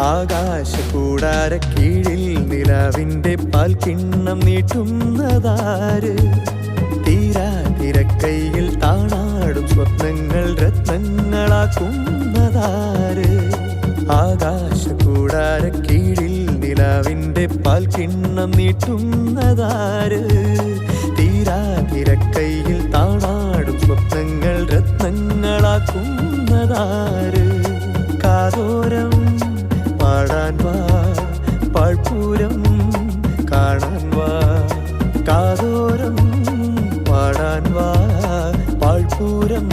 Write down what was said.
ആകാശകൂടാര കീഴിൽ നിലാവിന്റെ പാൽക്കിണ്ണം നീട്ടുന്നതാര്? തീരാ തിരക്കൈയിൽ താണാടും സ്വപ്നങ്ങൾ രത്നങ്ങളാക്കുന്നതാര്? ആകാശകൂടാര കീഴിൽ നിലാവിന്റെ പാൽക്കിണ്ണം നീട്ടുന്നതാര്? തീരാ തിരക്കൈയിൽ താണാടും സ്വപ്നങ്ങൾ രത്നങ്ങളാക്കുന്നതാര്? കാതോരം പാടാൻ വാ, പാഴ്പൂരം കാണാൻ വാ. കാതോരം പാടാൻ വാ, പാഴ്പൂരം